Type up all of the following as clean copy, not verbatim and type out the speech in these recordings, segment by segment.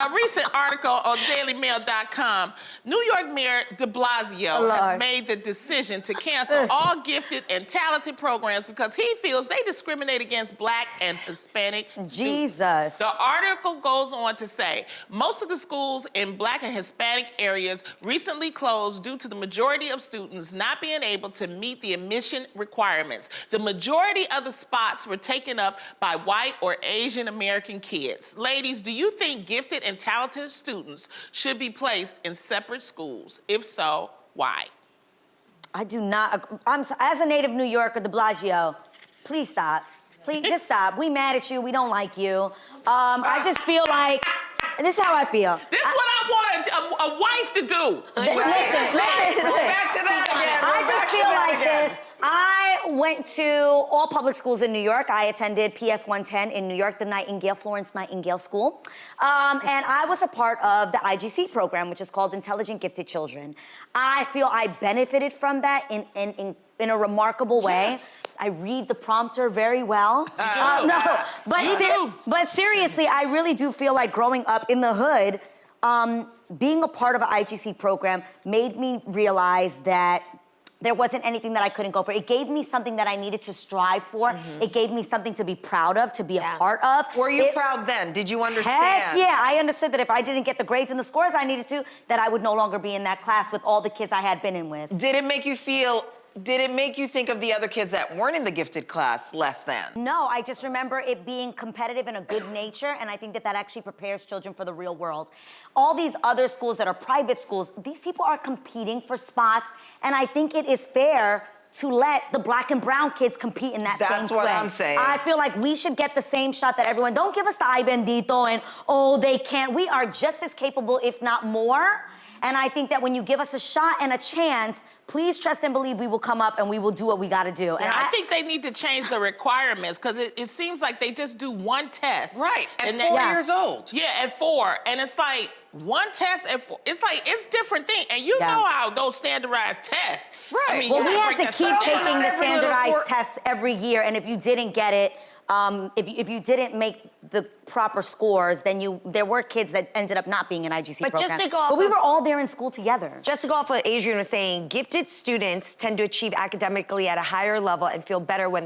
A recent article on dailymail.com, New York Mayor de Blasio has made the decision to cancel all gifted and talented programs because he feels they discriminate against Black and Hispanic Jesus. students. The article goes on to say, most of the schools in Black and Hispanic areas recently closed due to the majority of students not being able to meet the admission requirements. The majority of the spots were taken up by white or Asian American kids. Ladies, do you think gifted and talented students should be placed in separate schools? If so, why? I do not. As a native New Yorker, de Blasio, please stop. Please, just stop. We mad at you. We don't like you. I just feel like, this is how I feel. This is what I want a wife to do. Listen. I just feel like this. I went to all public schools in New York. I attended PS 110 in New York, the Nightingale, Florence Nightingale School. And I was a part of the IGC program, which is called Intelligent Gifted Children. I feel I benefited from that in a remarkable way. Yes. I read the prompter very well. But seriously, I really do feel like growing up in the hood, being a part of an IGC program made me realize that there wasn't anything that I couldn't go for. It gave me something that I needed to strive for. Mm-hmm. It gave me something to be proud of, to be a part of. Were you proud then? Did you understand? Heck yeah, I understood that if I didn't get the grades and the scores I needed to, that I would no longer be in that class with all the kids I had been in with. Did it make you think of the other kids that weren't in the gifted class less than? No, I just remember it being competitive and a good nature, and I think that actually prepares children for the real world. All these other schools that are private schools, these people are competing for spots, and I think it is fair to let the Black and brown kids compete in that same way. That's what I'm saying. I feel like we should get the same shot that everyone. Don't give us the ay bendito and, oh, they can't. We are just as capable, if not more. And I think that when you give us a shot and a chance, please trust and believe we will come up and we will do what we gotta do. And I think they need to change the requirements because it seems like they just do one test. Right, at 4 years old. Yeah, at 4. And it's like, one test at 4. It's like, it's different thing. And you know how those standardized tests. Right. I mean, well, we have to keep taking the every standardized tests every year. And if you didn't get it, if you didn't make the proper scores, then there were kids that ended up not being an IGC program. Just to go off but we were all there in school together. Just to go off what Adrian was saying, gifted students tend to achieve academically at a higher level and feel better when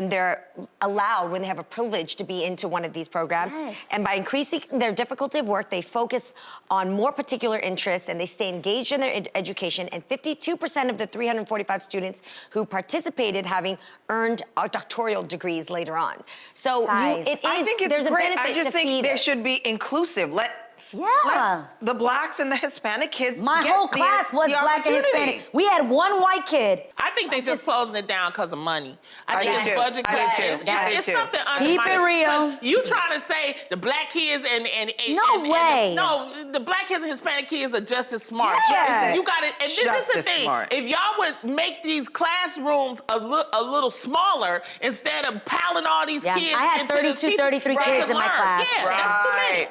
they're allowed, when they have a privilege to be into one of these programs. Yes. And by increasing their difficulty of work, they focus on more particular interests and they stay engaged in their education. And 52% of the 345 students who participated having earned doctoral degrees later on. So Guys, I think it's great. I just think there should be inclusive. Let the Blacks and the Hispanic kids My whole class was Black and Hispanic. We had one white kid. I think they're just closing it down because of money. I think it's budget cuts. It's something under Keep it real. You trying to say the Black kids and No way. the Black kids and Hispanic kids are just as smart. Yeah. You got it. And this is the thing. Smart. If y'all would make these classrooms a little smaller instead of piling all these kids I had 32, 33 kids in my class. Yeah, that's too many.